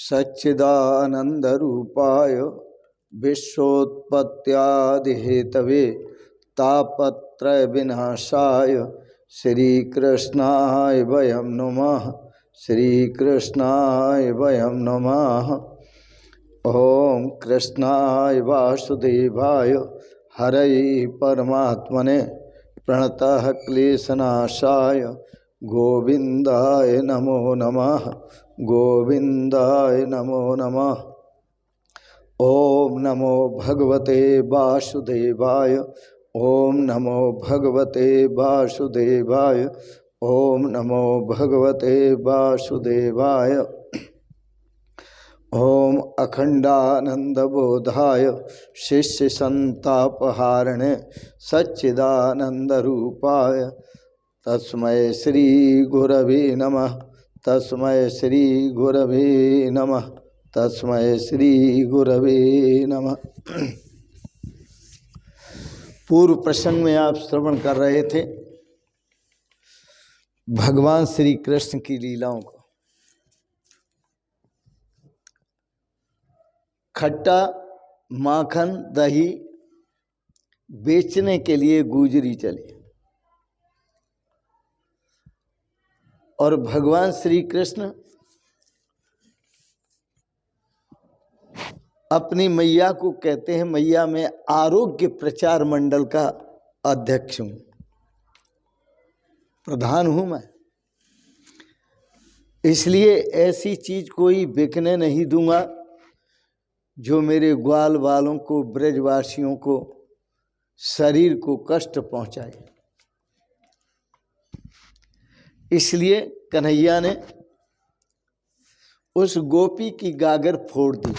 सच्चिदानंदरूपाय विश्वोत्पत्त्यादिहेतवे तापत्रय विनाशाय श्रीकृष्णाय वयं नमः। श्रीकृष्णाय वयं नमः। ओम कृष्णाय वासुदेवाय हरये परमात्मने प्रणतः क्लेशनाशाय गोविंदाय नमो नमः। गोविंदाय नमो नमः। ओम नमो भगवते वासुदेवाय। ओम नमो भगवते वासुदेवाय। ओम नमो भगवते वासुदेवाय। ओम अखंडानंदबोधाय शिष्य संतापहारिणे सच्चिदानंदरूपाय तस्मै श्री गुरवे नमः। तस्मै श्री गुरवे नमः। तस्मै श्री गुरवे नमः। पूर्व प्रसंग में आप श्रवण कर रहे थे भगवान श्री कृष्ण की लीलाओं को। खट्टा माखन दही बेचने के लिए गुजरी चली और भगवान श्री कृष्ण अपनी मैया को कहते हैं, मैया मैं आरोग्य प्रचार मंडल का अध्यक्ष हूं, प्रधान हूं मैं, इसलिए ऐसी चीज कोई बिकने नहीं दूंगा जो मेरे ग्वाल वालों को, ब्रजवासियों को, शरीर को कष्ट पहुंचाए। इसलिए कन्हैया ने उस गोपी की गागर फोड़ दी।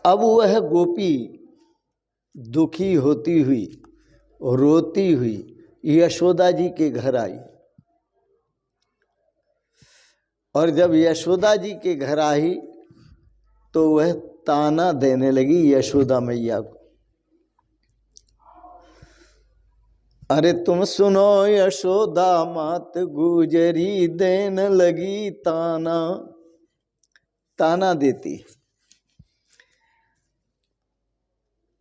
अब वह गोपी दुखी होती हुई, रोती हुई यशोदा जी के घर आई और जब यशोदा जी के घर आई तो वह ताना देने लगी यशोदा मैया को। अरे तुम सुनो यशोदा मात गुजरी देन लगी ताना। ताना देती।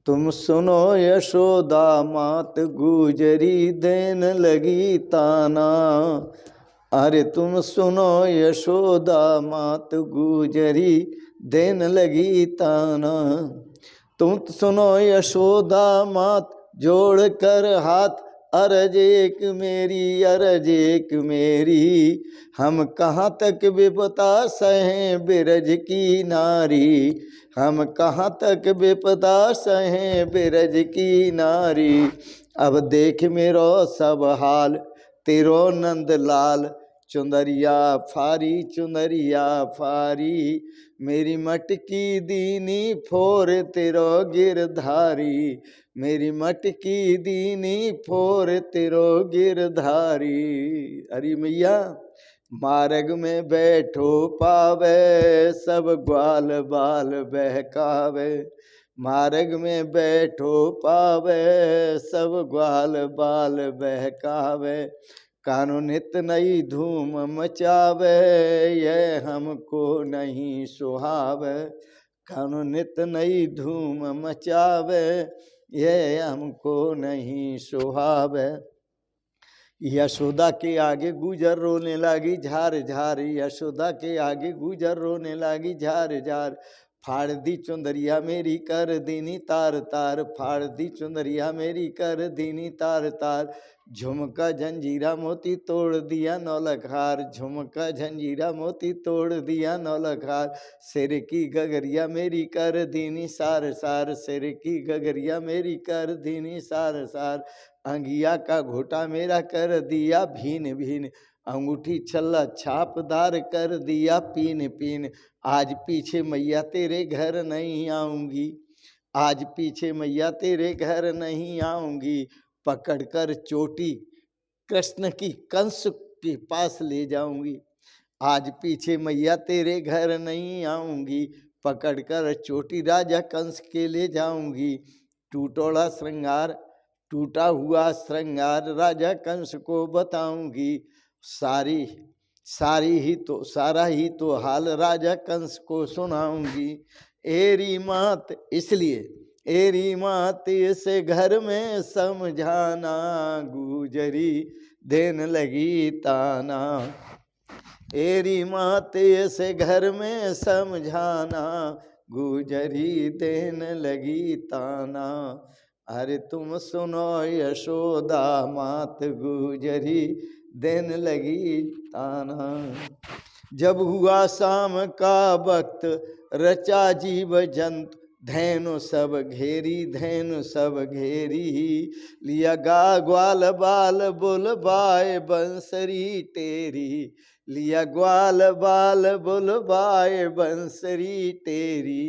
तुम सुनो यशोदा मात गुजरी देन लगी ताना। अरे तुम सुनो यशोदा मात गुजरी देन लगी ताना। तुम सुनो यशोदा मात जोड़ कर हाथ, अरज एक मेरी, अरज एक मेरी। हम कहाँ तक विपदा सहें बिरज की नारी। हम कहाँ तक विपदा सहें बिरज की नारी। अब देख मेरो सब हाल, तेरो नंद लाल। चुंदरिया फारी, चुंदरिया फारी। मेरी मटकी दीनी फोर तेरो गिरधारी। मेरी मटकी दीनी फोर तेरो गिरधारी। अरे मैया मार्ग में बैठो पावे, सब ग्वाल बाल बहकावे। मार्ग में बैठो पावे, सब ग्वाल बाल बहकावे। कानून नित नई धूम मचावे, ये हमको नहीं सुहावे। कानून नित नई धूम मचावे, ये हमको नहीं सुहावे। यशोदा के आगे गुजर रोने लगी झार झार। यशोदा के आगे गुजर रोने लगी झार झार। फाड़ दी चुंदरिया मेरी कर दीनी तार तार। फाड़ दी चुंदरिया मेरी कर दीनी तार तार। झुमका झंझीरा मोती तोड़ दिया नौलखहार। झुमका झंझीरा मोती तोड़ दिया नौलखहार। सिर की गगरिया मेरी कर दीनी सार सार। सिर की गगरिया मेरी कर दीनी सार सार। अंगिया का घोटा मेरा कर दिया भीन भीन। अंगूठी छल्ला छापदार कर दिया पीन पीन। आज पीछे मैया तेरे घर नहीं आऊंगी। आज पीछे मैया तेरे घर नहीं आऊंगी। पकड़कर चोटी कृष्ण की कंस के पास ले जाऊंगी। आज पीछे मैया तेरे घर नहीं आऊंगी। पकड़कर चोटी राजा कंस के ले जाऊंगी। टूटोड़ा श्रृंगार, टूटा हुआ श्रृंगार राजा कंस को बताऊंगी। सारी सारा ही तो हाल राजा कंस को सुनाऊंगी। एरी मात, इसलिए एरी मात इसे घर में समझाना, गुजरी देन लगी ताना। एरी मात इसे घर में समझाना, गुजरी देन लगी ताना। अरे तुम सुनो यशोदा मात, गुजरी देन लगी ताना। जब हुआ शाम का वक्त, रचा जीव जंतु, धैनु सब घेरी, धैनु सब घेरी। लिया गा ग्वाल बाल बुलबाए बंसरी टेरी, लिया ग्वाल बाल बुलबाए बंसरी टेरी।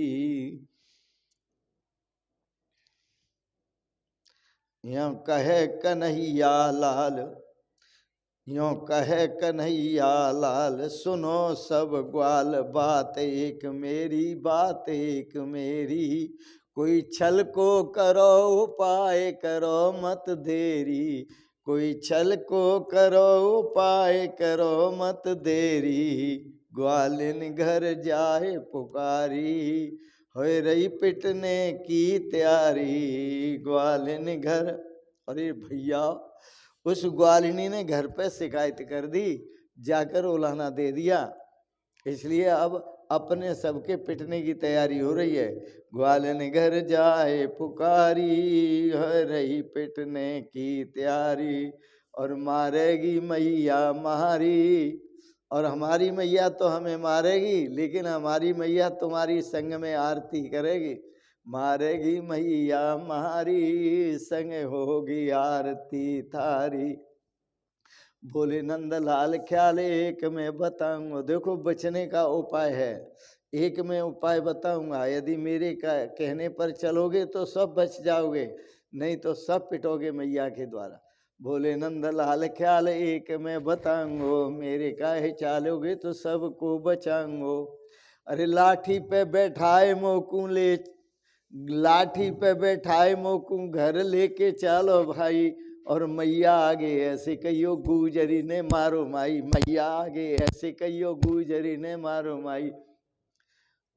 यों कहे कन्हैया लाल, यों कहे कन्हैया लाल, सुनो सब ग्वाल बात एक मेरी, बात एक मेरी। कोई छल को करो उपाय, करो मत देरी। कोई छल को करो उपाय, करो मत देरी। ग्वालिन घर जाए पुकारी, हो रही पिटने की तैयारी। ग्वालिन घर, अरे भैया उस ग्वालिनी ने घर पे शिकायत कर दी, जाकर उलाहना दे दिया, इसलिए अब अपने सबके पिटने की तैयारी हो रही है। ग्वालिन घर जाए पुकारी, हो रही पिटने की तैयारी। और मारेगी मैया मारी, और हमारी मैया तो हमें मारेगी, लेकिन हमारी मैया तुम्हारी संग में आरती करेगी। मारेगी मैया मारी, संग होगी आरती थारी। बोले नंदलाल ख्याल एक में बताऊंगा। देखो बचने का उपाय है, एक में उपाय बताऊंगा। यदि मेरे कहने पर चलोगे तो सब बच जाओगे, नहीं तो सब पिटोगे मैया के द्वारा। बोले नंदलाल ख्याल एक में बताऊंगो, मेरे काहे चालोगे तो सबको बचाऊंगो। अरे लाठी पे बैठाए मोकू ले, लाठी पे बैठाए मोकू घर लेके चलो भाई। और मैया आगे ऐसे कहियो गुजरी ने मारो माई, मैया आगे ऐसे कहियो गुजरी ने मारो माई।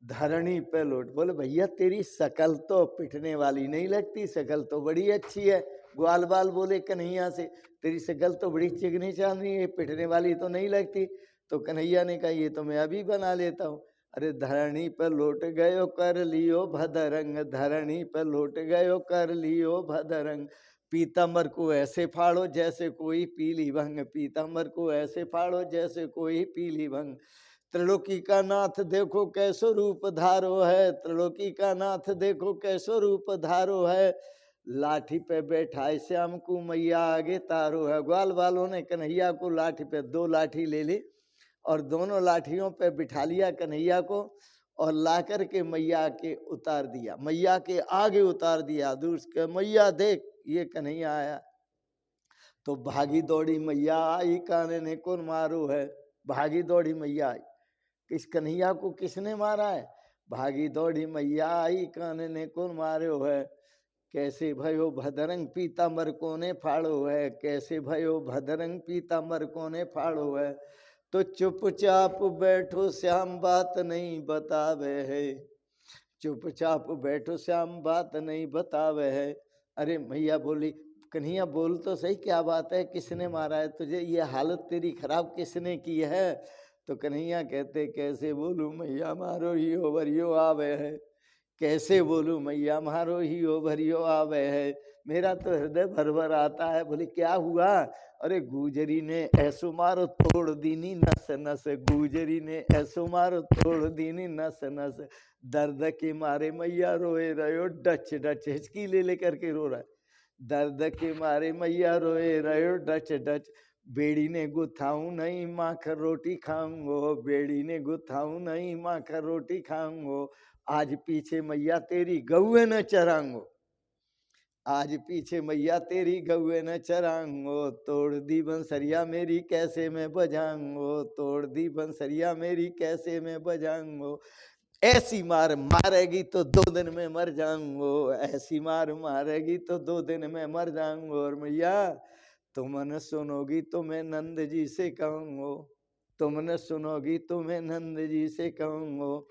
धरणी पे लौट, बोले भैया तेरी शकल तो पिटने वाली नहीं लगती, शकल तो बड़ी अच्छी है। ग्वाल बाल बोले कन्हैया से, तेरी शकल तो बड़ी चिकनी चांदनी है, पिटने वाली तो नहीं लगती। तो कन्हैया ने कहा ये तो मैं अभी बना लेता हूँ। अरे धरणी पे लौट गयो कर लियो भदरंग, धरणी पे लौट गयो कर लियो भदरंग। पीताम्बर को ऐसे फाड़ो जैसे कोई पीली भंग, पीताम्बर को ऐसे फाड़ो जैसे कोई पीली भंग। त्रिलोकी का नाथ देखो कैसो रूप धारो है, त्रिलोकी का नाथ देखो कैसो रूप धारो है। लाठी पे बैठाए श्याम को मैया आगे तारो है। ग्वाल वालों ने कन्हैया को लाठी पे, दो लाठी ले ली और दोनों लाठियों पे बिठा लिया कन्हैया को, और लाकर के मैया के उतार दिया, मैया के आगे उतार दिया। दूर के मैया देख ये कन्हैया आया। तो भागी दौड़ी मैया आई, काने ने कौन मारो है। भागी दौड़ी मैया आई, किस कन्हैया को किसने मारा है। भागी दौड़ी मैया आई, काने ने कौन मारो है। कैसे भयो भदरंग पीताम्बर कोने फाड़ो है, कैसे भयो भदरंग पीताम्बर कोने फाड़ो है। तो चुपचाप बैठो श्याम बात नहीं बतावे है, चुपचाप बैठो श्याम बात नहीं बतावे है। अरे मैया बोली, कन्हैया बोल तो सही क्या बात है, किसने मारा है तुझे, ये हालत तेरी खराब किसने की है। तो कन्हैया कहते कैसे बोलूं मैया मारो ही हो भरियो आवे है, कैसे बोलूं मैया मारो ही हो भरियो आवे है। मेरा तो हृदय भर भर आता है। बोले क्या हुआ। अरे गुजरी ने ऐसो मारो तोड़ दीनी नस नस, गुजरी ने ऐसो मारो तोड़ दीनी नस नस। दर्द के मारे मैया रोए रहो डच डच, हिचकी ले लेकर के रो रहा है। दर्द के मारे मैया रोए रहो डच डच। बेड़ी ने गुथाऊं नहीं माखर रोटी खाऊंगो, बेड़ी ने गुथाऊं नहीं माखर रोटी खाऊंगो। आज पीछे मैया तेरी गौए न चरांगो, आज पीछे मैया तेरी गौए न चरांगो। तोड़ दी बंसरिया मेरी कैसे मैं बजाऊंगो, तोड़ दी बंसरिया मेरी कैसे मैं बजाऊंगो। ऐसी मार मारेगी तो 2 दिन में मर जाऊंगो, ऐसी मार मारेगी तो 2 दिन में मर जाऊंगो। और मैया तुम न सुनोगी तो मैं नंद जी से कहूंगो, तुमने सुनोगी तुम्हें नंद जी से कहूँगो।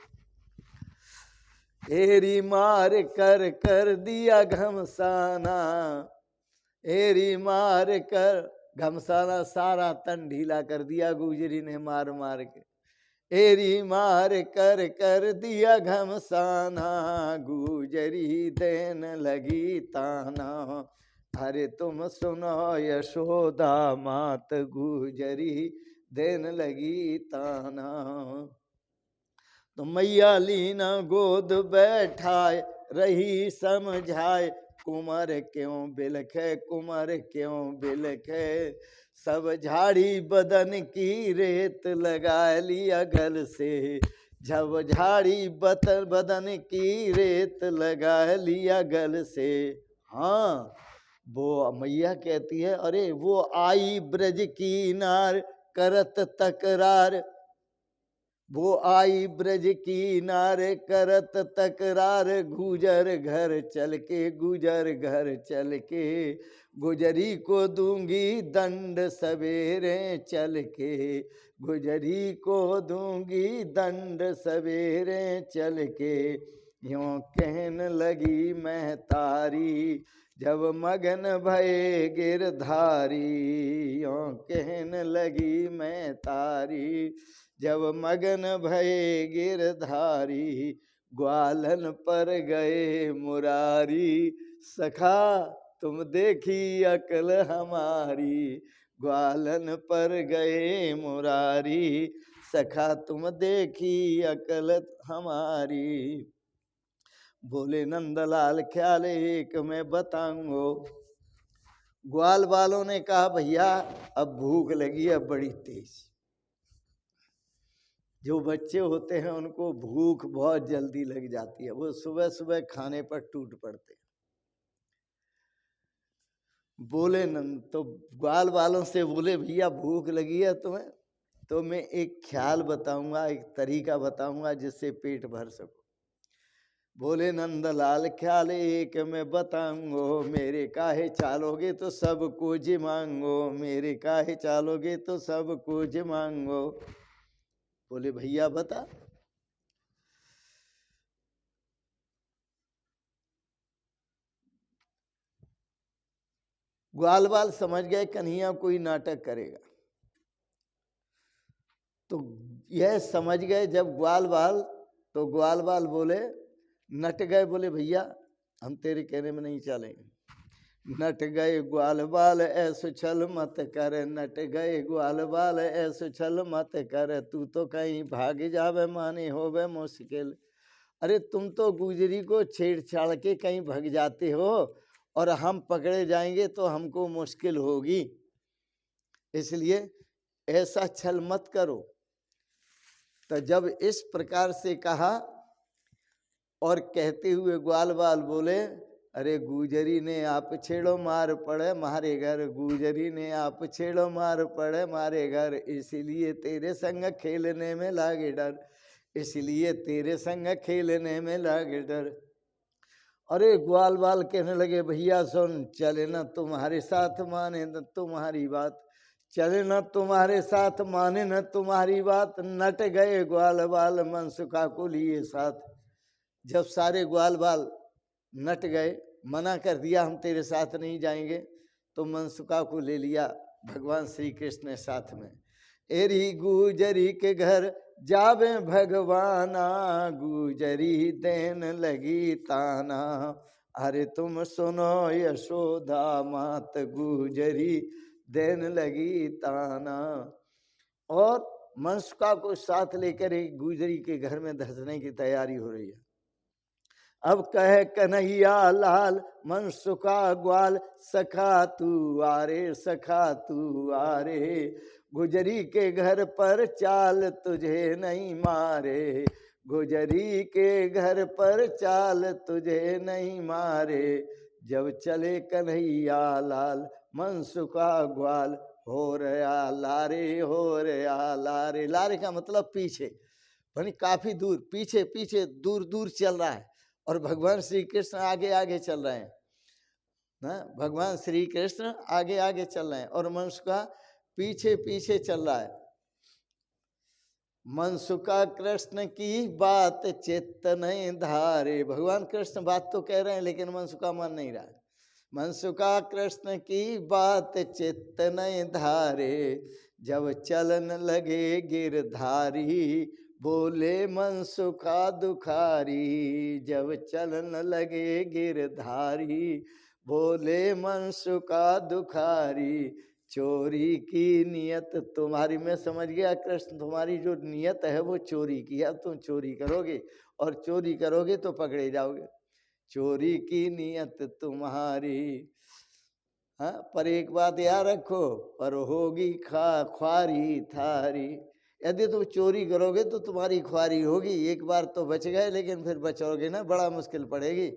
एरी मार कर कर दिया घमसाना, एरी मार कर, घमसाना सारा तन ढीला कर दिया गुजरी ने मार मार के। एरी मार कर कर दिया घमसाना, गुजरी देन लगी ताना। अरे तुम सुनो यशोदा मात, गुजरी देन लगी ताना। तो मैया लीना गोद बैठाए रही समझाए, कुमार क्यों बिलखे, कुमार क्यों बिलखे। सब झाड़ी बदन की रेत लगा लिया गल से, जब झाड़ी बदन की रेत लगा लिया गल से। हाँ, वो मैया कहती है, अरे वो आई ब्रज की नार करत तकरार, वो आई ब्रज की नारे करत तकरार, गुजर घर चल के, गुजर घर चल के। गुजरी को दूंगी दंड सवेरे चल के, गुजरी को दूंगी दंड सवेरे चल के। यूं कहन लगी मैं तारी, जब मगन भये गिरधारी। यूं कहन लगी मैं तारी, जब मगन भये गिरधारी। ग्वालन पर गए मुरारी, सखा तुम देखी अकल हमारी। ग्वालन पर गए मुरारी, सखा तुम देखी अकल हमारी। बोले नंदलाल ख्याल एक मैं बताऊंगो। ग्वाल वालों ने कहा भैया अब भूख लगी है बड़ी तेज। जो बच्चे होते हैं उनको भूख बहुत जल्दी लग जाती है, वो सुबह सुबह खाने पर टूट पड़ते हैं। बोले नंद तो ग्वाल वालों से बोले भैया भूख लगी है तुम्हें, तो मैं एक ख्याल बताऊंगा, एक तरीका बताऊंगा जिससे पेट भर सको। बोले नंदलाल ख्याल एक मैं बताऊंगो, मेरे काहे चालोगे तो सब कुछ मांगो, मेरे काहे चालोगे तो सब कुछ मांगो। बोले भैया बता। ग्वाल बाल समझ गए कन्हैया कोई नाटक करेगा, तो यह समझ गए जब ग्वाल बाल, तो ग्वाल बाल बोले नट गए, बोले भैया हम तेरे कहने में नहीं चलेंगे। नट गए ग्वाल बाल ऐसो छल मत कर, नट गए ग्वाल बाल ऐसो छल मत कर। तू तो कहीं भाग जावे माने होवे मुश्किल। अरे तुम तो गुजरी को छेड़छाड़ के कहीं भाग जाते हो, और हम पकड़े जाएंगे तो हमको मुश्किल होगी, इसलिए ऐसा छल मत करो। तो जब इस प्रकार से कहा और कहते हुए ग्वाल बाल बोले, अरे गुजरी ने आप छेड़ो मार पड़े मारे घर, गुजरी ने आप छेड़ो मार पड़े मारे घर। इसलिए तेरे संग खेलने में लागे डर, इसलिए तेरे संग खेलने में लागे डर। अरे ग्वाल बाल कहने लगे भैया सुन, चले ना तुम्हारे साथ माने न तुम्हारी बात, चले न तुम्हारे साथ माने न तुम्हारी बात। नट गए ग्वाल बाल मनसुखा को लिए साथ। जब सारे ग्वाल बाल नट गए, मना कर दिया हम तेरे साथ नहीं जाएंगे, तो मनसुखा को ले लिया भगवान श्री कृष्ण ने साथ में। एरी गुजरी के घर जावे भगवाना, गुजरी देन लगी ताना। अरे तुम सुनो यशोदा मात, गुजरी देन लगी ताना। और मनसुखा को साथ लेकर एक गुजरी के घर में धंसने की तैयारी हो रही है। अब कहे कन्हैया लाल मनसुखा ग्वाल, सखा तू आरे सखा तू आरे। गुजरी के घर पर चाल तुझे नहीं मारे, गुजरी के घर पर चाल तुझे नहीं मारे। जब चले कन्हैया लाल मनसुखा ग्वाल, हो रहा लारे हो रहा लारे। लारे का मतलब पीछे, यानी काफी दूर पीछे पीछे दूर दूर चल रहा है, और भगवान श्री कृष्ण आगे आगे चल रहे हैं ना, भगवान श्री कृष्ण आगे आगे चल रहे हैं और मनुष्य का पीछे पीछे चल रहा है। मनसुका कृष्ण की बात चित्त नहीं धारे। भगवान कृष्ण बात तो कह रहे हैं लेकिन मनसुका मान नहीं रहा। मनसुका कृष्ण की बात चित्त नहीं धारे, जब चलन लगे गिरधारी, बोले मनसुका दुखारी। जब चलन लगे गिरधारी, बोले मनसुका दुखारी। चोरी की नियत तुम्हारी, मैं समझ गया कृष्ण तुम्हारी जो नियत है वो चोरी की है। अब तुम चोरी करोगे और चोरी करोगे तो पकड़े जाओगे। चोरी की नियत तुम्हारी। हाँ, पर एक बात याद रखो, पर होगी ख्वारी थारी। यदि तुम चोरी करोगे तो तुम्हारी ख्वारी होगी। एक बार तो बच गए लेकिन फिर बचोगे ना, बड़ा मुश्किल पड़ेगी।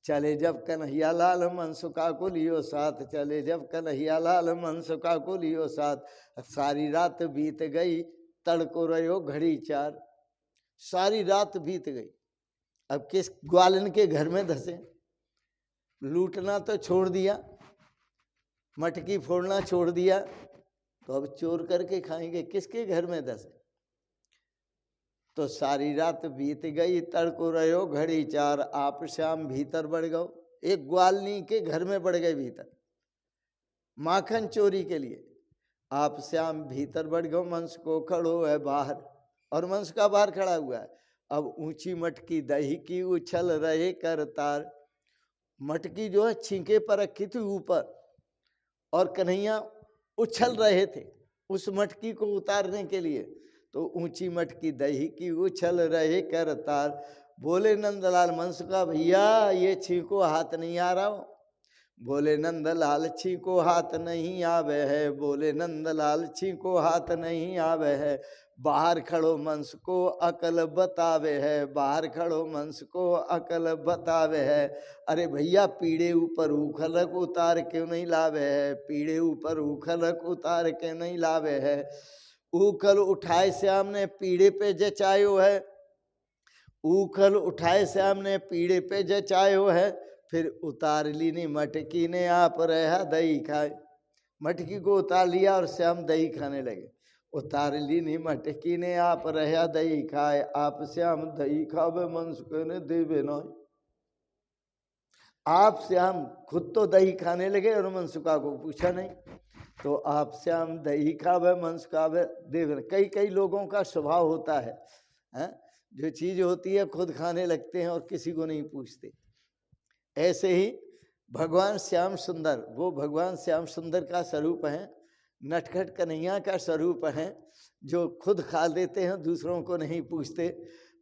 चले जब कन्हैया लाल मनसुका को लियो साथ, चले जब कन्हैया लाल मनसुका को लियो साथ। सारी रात बीत गई तड़को रहो घड़ी चार। सारी रात बीत गई। अब किस ग्वालन के घर में धसे? लूटना तो छोड़ दिया, मटकी फोड़ना छोड़ दिया, तो अब चोर करके खाएंगे किसके घर में धसे? तो सारी रात बीत गई तड़को रहो घड़ी चार। आप श्याम भीतर बढ़ गओ। एक ग्वालनी के घर में बढ़ गए भीतर माखन चोरी के लिए। आप श्याम भीतर बढ़ गओ, मंस को खड़ो है बाहर, और मंस का बाहर खड़ा हुआ है। अब ऊंची मटकी दही की उछल रहे करतार। मटकी जो है छींके पर रखी थी ऊपर, और कन्हैया उछल रहे थे उस मटकी को उतारने के लिए। तो ऊंची मटकी दही की उछल रहे करतार। बोले नंदलाल मनसुका भैया ये छींको हाथ नहीं आ रहा हो। बोले नंदलाल छींको हाथ नहीं आवे है। बोले नंदलाल छींको हाथ नहीं आवे है। बाहर खड़ो मंस को अकल बतावे है। बाहर खड़ो मंस को अकल बतावे है। अरे भैया पीड़े ऊपर उखलक उतार क्यों नहीं लावे है। पीड़े ऊपर उखलक उतार के नहीं लावे है। उखल उठाए श्याम ने पीड़े पे जचायो है। उखल उठाए श्याम ने पीड़े पे जचायो है। फिर उतार ली नी मटकी ने आप रहा दही खाए। मटकी को उतार लिया और श्याम दही खाने लगे। उतार ली नी मटकी ने आप रहा दही खाए। आप श्याम दही खावे मनसुके ने देवे ना। आप श्याम खुद तो दही खाने लगे और मनसुका को पूछा नहीं। तो आप श्याम दही खावे मनसुका देवे। कई कई लोगों का स्वभाव होता है, जो चीज होती है खुद खाने लगते हैं और किसी को नहीं पूछते। ऐसे ही भगवान श्याम सुंदर, वो भगवान श्याम सुंदर का स्वरूप है, नटखट कन्हैया का स्वरूप है, जो खुद खा लेते हैं दूसरों को नहीं पूछते।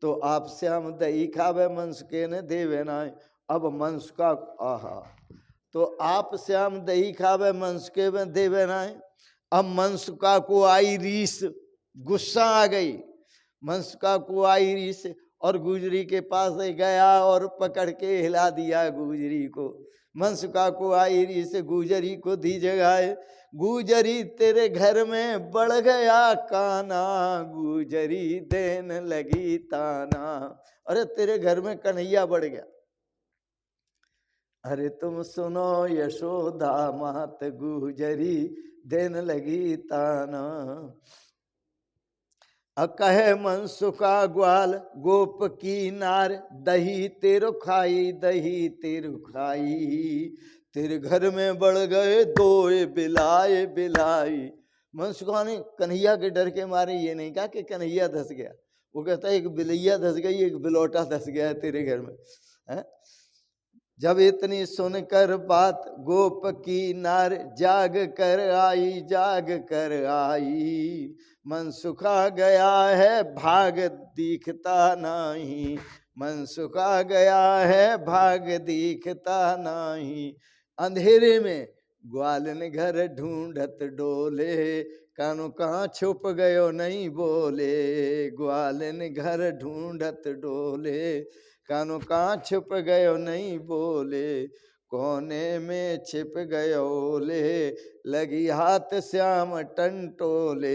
तो आप श्याम दही खावे मनसुके ने देवे ना। अब मनसुका आहा, तो आप श्याम दही खावे मनसुके में देवे ना। अब मनसुका को आई रीस, गुस्सा आ गई। मनसुका को आई रीस और गुजरी के पास गया और पकड़ के हिला दिया गुजरी को। मनसुका को आई रीस गुजरी को दी जगाए। गुजरी तेरे घर में बढ़ गया काना, गुजरी देन लगी ताना। अरे तेरे घर में कन्हैया बढ़ गया। अरे तुम सुनो यशोदा मात, गुजरी देन लगी ताना। कहे मनसुका ग्वाल गोप की नार, दही तेरो खाई दही तेरो खाई। तेरे घर में बढ़ गए दो बिलाए बिलाई। मनसुका ने कन्हैया के डर के मारे ये नहीं कहा कि कन्हैया धस गया, वो कहता है एक बिलैया धस गई, एक बिलौटा धस गया है तेरे घर में, है? जब इतनी सुनकर बात गोप की नार, जाग कर आई जाग कर आई। मनसुखा गया है भाग दिखता नहीं। मनसुखा गया है भाग दिखता नहीं। अंधेरे में ग्वालन घर ढूंढत डोले, कानू कहाँ छुप गयो नहीं बोले। ग्वालन घर ढूंढत डोले, कानू कहाँ छुप गयो नहीं बोले। कोने में छिप गयो ले, लगी हाथ श्याम टंटोले।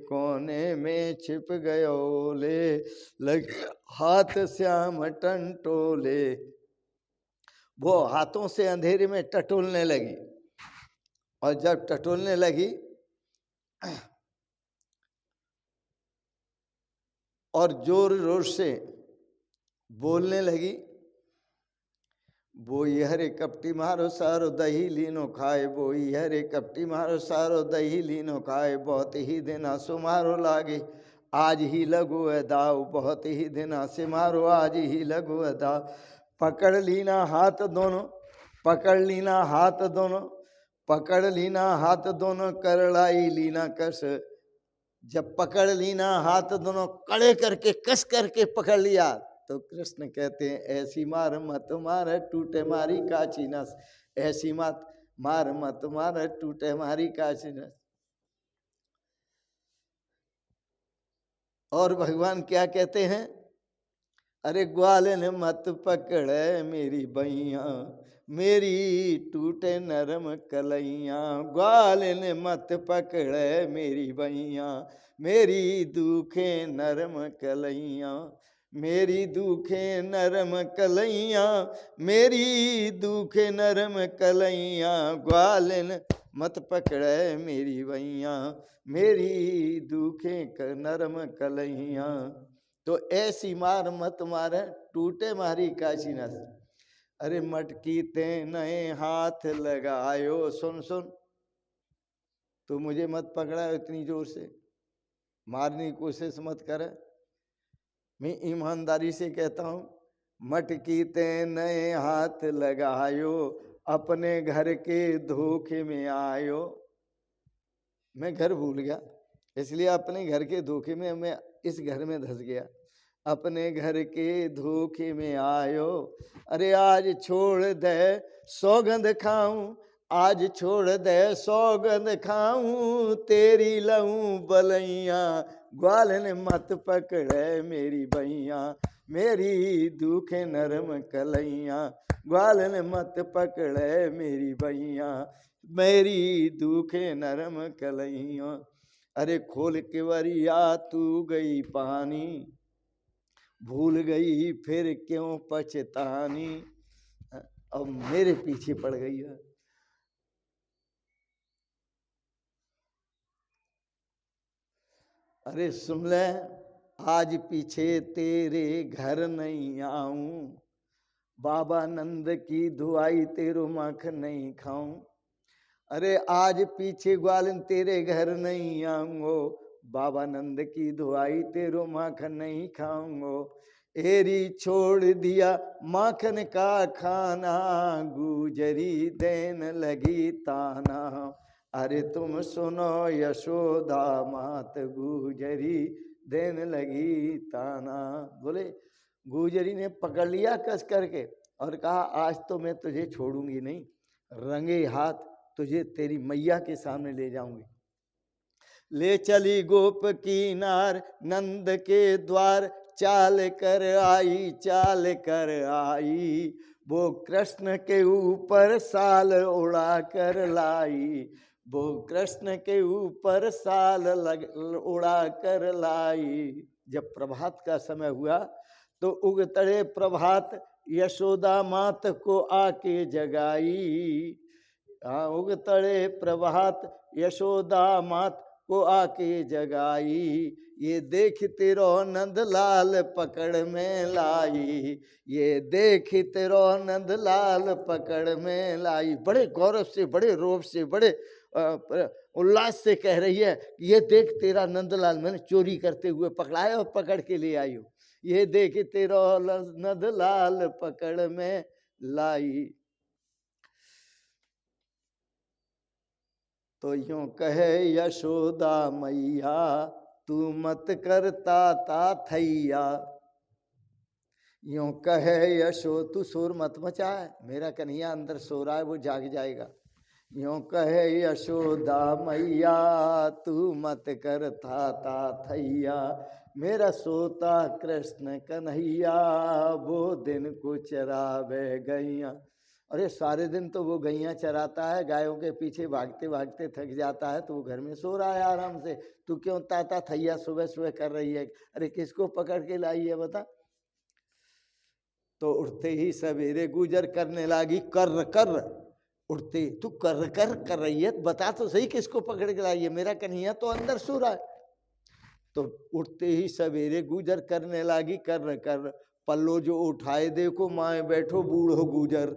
कोने में छिप गयो ले, लगी हाथ श्याम टंटोले। वो हाथों से अंधेरे में टटोलने लगी, और जब टटोलने लगी और जोर जोर से बोलने लगी, बोई हरे कपटी मारो सारो दही लीनो खाए, बोई हरे कपटी मारो सारो दही लीनो खाए, बहुत ही दिन सो मारो लागे आज ही लगो दाव, बहुत ही दिन से मारो आज ही लगो दाव। पकड़ लीना हाथ दोनों, पकड़ लीना हाथ दोनों, पकड़ लीना हाथ दोनों, करड़ाई लीना कस। जब पकड़ लीना हाथ दोनों, कड़े करके कस करके पकड़ लिया, तो कृष्ण कहते हैं ऐसी मार मत मार टूटे मारी काची नस, ऐसी मत मार मत मार टूटे मारी काची नस। और भगवान क्या कहते हैं, अरे ग्वाल ने मत पकड़े मेरी बैया, मेरी टूटे नरम कलैया, ग्वाल ने मत पकड़े मेरी बैया, मेरी दुखे नरम कलैया, मेरी दुखे नरम कलैया, मेरी दुखे नरम कलैया, ग्वाल ने मत पकड़े मेरी बैया, मेरी दुखे नरम कलैया। तो ऐसी मार मत मारे टूटे मारी काशी नस। अरे मटकी ते नए हाथ लगायो, सुन सुन, तो मुझे मत पकड़ा इतनी जोर से, मारने की कोशिश मत करे। मैं ईमानदारी से कहता हूँ, मटकी ते नए हाथ लगायो, अपने घर के धोखे में आयो। मैं घर भूल गया, इसलिए अपने घर के धोखे में मैं इस घर में धस गया, अपने घर के धोखे में आयो। अरे आज छोड़ दे सौगंध खाऊं, आज छोड़ दे सौगंध खाऊं, तेरी लहूं बलैया, ग्वाल ने मत पकड़े मेरी बैया, मेरी दुखे नरम कलैया, ग्वाल ने मत पकड़े मेरी बैया, मेरी दुखे नरम कलैया। अरे खोल के वरिया तू गई पानी, भूल गई फिर क्यों पछतानी, अब मेरे पीछे पड़ गई है। अरे सुन ले, आज पीछे तेरे घर नहीं आऊं, बाबा नंद की दुआई तेरो माखन नहीं खाऊं। अरे आज पीछे ग्वालन तेरे घर नहीं आऊंगो, बाबा नंद की दुआई तेरो माखन नहीं खाऊंगो। एरी छोड़ दिया माखन का खाना, गुजरी देन लगी ताना, अरे तुम सुनो यशोदा मात, गुजरी देन लगी ताना। बोले गुजरी ने पकड़ लिया कस करके और कहा आज तो मैं तुझे छोड़ूंगी नहीं, रंगे हाथ तुझे तेरी मैया के सामने ले जाऊंगी। ले चली गोप की नार नंद के द्वार, चाल कर आई चाल कर आई, वो कृष्ण के ऊपर साल उड़ा कर लाई, वो कृष्ण के ऊपर साल उड़ा कर लाई। जब प्रभात का समय हुआ तो उगतड़े प्रभात यशोदा मात को आके जगाई, उगतड़े प्रभात यशोदा मात को आके जगाई, ये देख तेरो नंद लाल पकड़ में लाई, ये देख तेरो नंद लाल पकड़ में लाई। बड़े गौरव से, बड़े रोब से, बड़े उल्लास से कह रही है, ये देख तेरा नंदलाल मैंने चोरी करते हुए पकड़ाया और पकड़ के ले आई हूँ, ये देख तेरा नंदलाल पकड़ में लाई। तो यूं कहे यशोदा मैया, तू मत करता ता थैया, यूं कहे यशो, तू शोर मत मचाए, मेरा कन्हैया अंदर सो रहा है वो जाग जाएगा। यूं कहे यशोदा मैया, तू मत करता ता थैया, मेरा सोता कृष्ण कन्हैया, वो दिन को चरावे गैया। अरे सारे दिन तो वो गैया चराता है, गायों के पीछे भागते भागते थक जाता है, तो वो घर में सो रहा है आराम से, तू क्यों ताता थैया सुबह सुबह कर रही है? अरे किसको पकड़ के लाई है बता? तो उठते ही सवेरे गुजर करने लगी, कर कर उठते, तू कर कर कर रही है, बता तो सही किसको पकड़ के लाई है? मेरा कन्हैया तो अंदर सो रहा है। तो उठते ही सवेरे गुजर करने लगी कर पल्लो जो उठाए देखो माए बैठो बूढ़ो गुजर।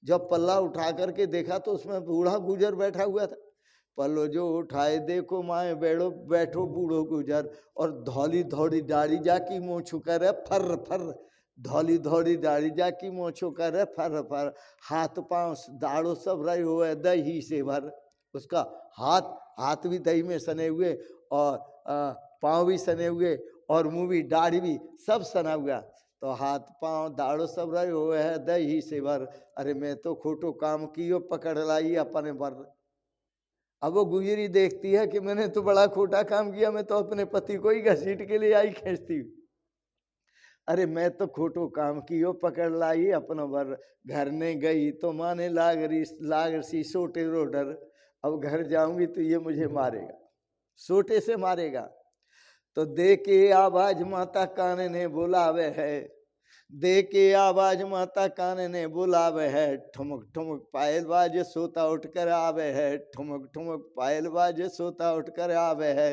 जब पल्ला उठा करके देखा तो उसमें बूढ़ा गुजर बैठा हुआ था। पल्लो जो उठाए देखो माए बैठो बूढ़ो गुजर, और धौली धौड़ी दाढ़ी जाकी मोछू करे फर फर, धौली धौड़ी दाढ़ी जाकी मोछू करे फर फर, हाथ पांव दाढ़ो सब रहे हुए दही से भर। उसका हाथ भी दही में सने हुए और पाँव भी सने हुए और मुंह भी दाढ़ी भी सब सना हुआ। तो हाथ पाँव दाढ़ो सब रहे हुए है दही से भर। अरे मैं तो खोटो काम कियो पकड़ लाई अपने बर। अब वो गुजरी देखती है कि मैंने तो बड़ा खोटा काम किया, मैं तो अपने पति को ही घसीट के लिए आई खींचती। अरे मैं तो खोटो काम कियो पकड़ लाई अपना बर। घर ने गई तो माने लाग सी सोटे रोडर। अब घर जाऊंगी तो ये मुझे मारेगा, सोटे से मारेगा। तो दे के आवाज माता कान ने बुलावे है, दे के आवाज माता कान ने बुलावे है, ठुमक ठुमक पायल बाज सोता उठ कर आवे है, ठुमक ठुमक पायल बाज सोता उठ कर आवे है।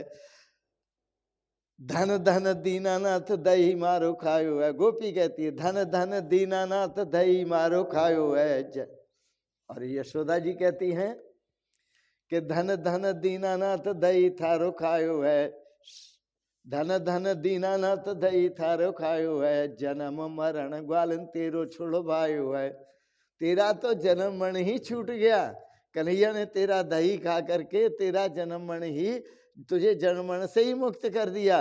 धन धन दीनानाथ दही मारो खायो है। गोपी कहती है धन धन दीनानाथ दही मारो खायो है। और यशोदा जी कहती हैं कि धन धन दीनानाथ दही थारो खायो है, धन धन दीनानाथ दही थारो खायो है, जन्म मरण ग्वालन तेरो छुड़वायो है। तेरा तो जन्म मरण ही छूट गया, कन्हैया ने तेरा दही खा करके तेरा जन्म मरण ही तुझे जन्म मरण से ही मुक्त कर दिया।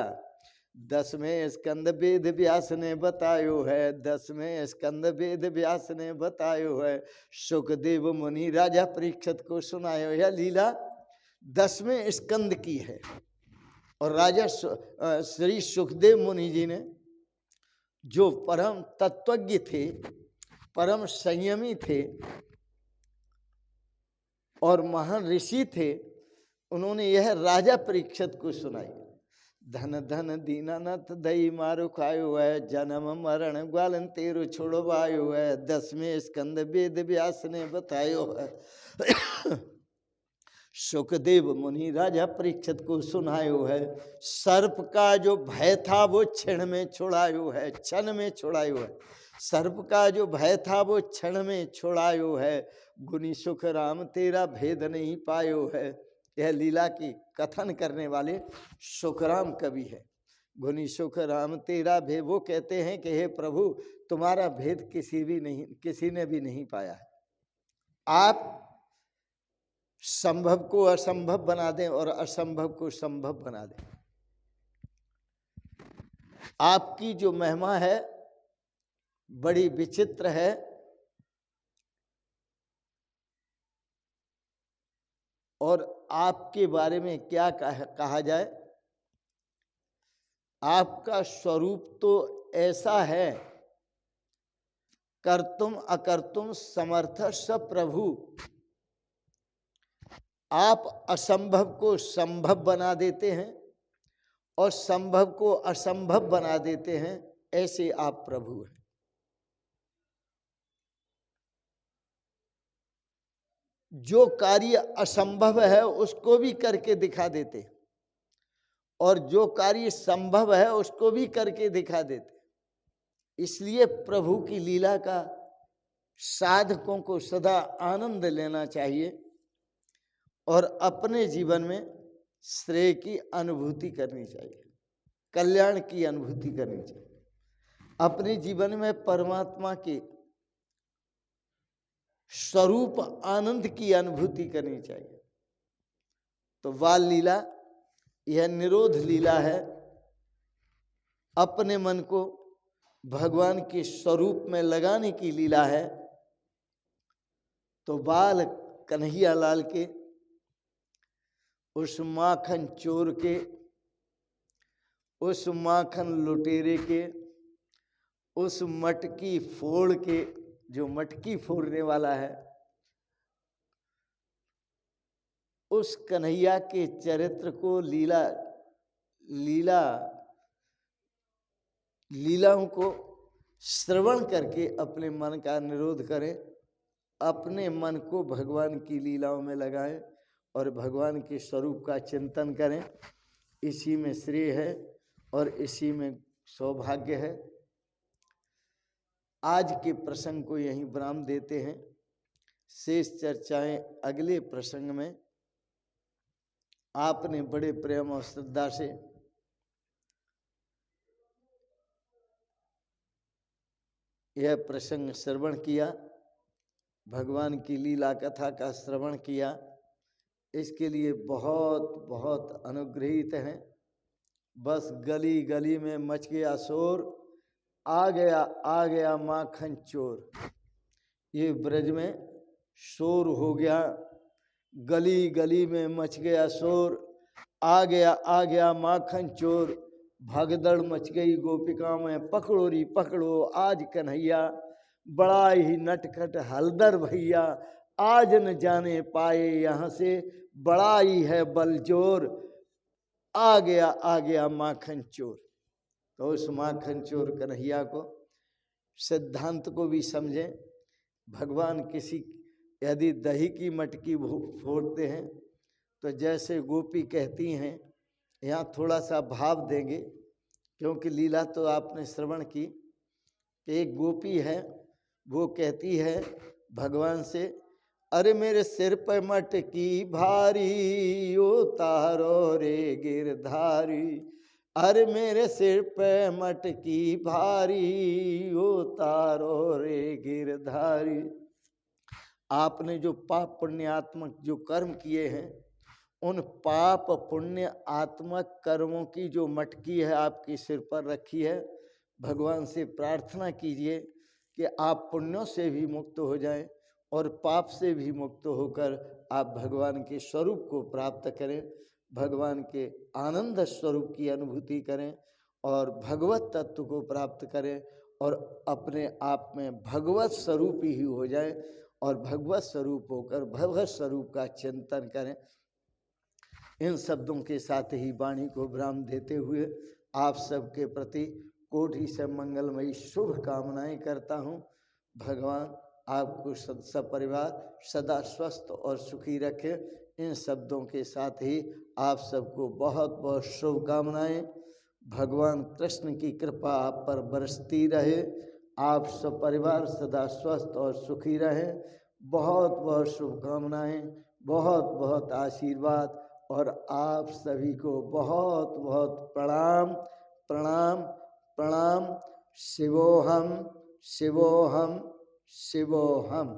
10वें स्कंद वेद व्यास ने बतायो है, 10वें स्कंद वेद व्यास ने बतायो है, सुखदेव मुनि राजा परीक्षित को सुनायो। यह लीला 10वें स्कंद की है। और राजा श्री सुखदेव मुनि जी ने, जो परम तत्वज्ञ थे, परम संयमी थे और महान ऋषि थे, उन्होंने यह राजा परीक्षित को सुनाई। धन धन दीनानाथ दही मारो खायो है, जन्म मरण ग्वालन तेरो छुड़वायो है, 10वें स्कंद वेद व्यास ने बतायो है। सुखदेव मुनि राजा परीक्षित को सुनायो है। सर्प का जो भय था वो क्षण में छुड़ायो है, क्षण में छुड़ायो है। सर्प का जो भय था वो क्षण में छुड़ायो है, गुनी सुख राम तेरा भेद नहीं पायो है। यह लीला की कथन करने वाले सुखराम कवि है। गुनी सुख राम तेरा भेद, वो कहते हैं कि हे प्रभु तुम्हारा भेद किसी ने भी नहीं पाया है। आप संभव को असंभव बना दें और असंभव को संभव बना दें। आपकी जो महिमा है बड़ी विचित्र है। और आपके बारे में क्या कहा जाए, आपका स्वरूप तो ऐसा है, कर्तुम अकर्तुम समर्थ स प्रभु। आप असंभव को संभव बना देते हैं और संभव को असंभव बना देते हैं, ऐसे आप प्रभु हैं। जो कार्य असंभव है उसको भी करके दिखा देते और जो कार्य संभव है उसको भी करके दिखा देते। इसलिए प्रभु की लीला का साधकों को सदा आनंद लेना चाहिए और अपने जीवन में श्रेय की अनुभूति करनी चाहिए, कल्याण की अनुभूति करनी चाहिए। अपने जीवन में परमात्मा के स्वरूप आनंद की अनुभूति करनी चाहिए। तो बाल लीला यह निरोध लीला है, अपने मन को भगवान के स्वरूप में लगाने की लीला है। तो बाल कन्हैया लाल के, उस माखन चोर के, उस माखन लुटेरे के, उस मटकी फोड़ के, जो मटकी फोड़ने वाला है, उस कन्हैया के चरित्र को लीलाओं को श्रवण करके अपने मन का निरोध करें, अपने मन को भगवान की लीलाओं में लगाएं और भगवान के स्वरूप का चिंतन करें। इसी में श्रेय है और इसी में सौभाग्य है। आज के प्रसंग को यहीं विराम देते हैं। शेष चर्चाएं अगले प्रसंग में। आपने बड़े प्रेम और श्रद्धा से यह प्रसंग श्रवण किया, भगवान की लीला कथा का श्रवण किया, इसके लिए बहुत बहुत अनुग्रहित हैं। बस गली गली में मच गया शोर, आ गया माखन चोर। ये ब्रज में शोर हो गया, गली गली में मच गया शोर, आ गया माखन चोर। भगदड़ मच गई गोपिका में, पकड़ो री पकड़ो आज कन्हैया, बड़ा ही नटखट हलदर भैया, आज न जाने पाए यहाँ से, बड़ा ही है बलजोर, आ गया माखन चोर। तो उस माखन चोर कन्हैया को, सिद्धांत को भी समझें। भगवान किसी यदि दही की मटकी फोड़ते हैं तो जैसे गोपी कहती हैं, यहाँ थोड़ा सा भाव देंगे क्योंकि लीला तो आपने श्रवण की। एक गोपी है, वो कहती है भगवान से, अरे मेरे सिर पर मटकी भारी, उतारो रे गिरधारी, अरे मेरे सिर पे मटकी भारी, उतारो रे गिरधारी। आपने जो पाप पुण्यात्मक जो कर्म किए हैं, उन पाप पुण्य आत्मक कर्मों की जो मटकी है आपके सिर पर रखी है, भगवान से प्रार्थना कीजिए कि आप पुण्यों से भी मुक्त हो जाएं और पाप से भी मुक्त होकर आप भगवान के स्वरूप को प्राप्त करें, भगवान के आनंद स्वरूप की अनुभूति करें और भगवत तत्व को प्राप्त करें और अपने आप में भगवत स्वरूप ही हो जाए और भगवत स्वरूप होकर भगवत स्वरूप का चिंतन करें। इन शब्दों के साथ ही वाणी को विराम देते हुए आप सबके प्रति कोटि से मंगलमयी शुभ कामनाएं करता हूँ। भगवान आपको सपरिवार सदा स्वस्थ और सुखी रखे। इन शब्दों के साथ ही आप सबको बहुत बहुत शुभकामनाएं। भगवान कृष्ण की कृपा आप पर बरसती रहे, आप सपरिवार सदा स्वस्थ और सुखी रहें। बहुत बहुत शुभकामनाएं, बहुत बहुत आशीर्वाद और आप सभी को बहुत बहुत प्रणाम प्रणाम प्रणाम। शिवोहम शिवोहम शिवोहम।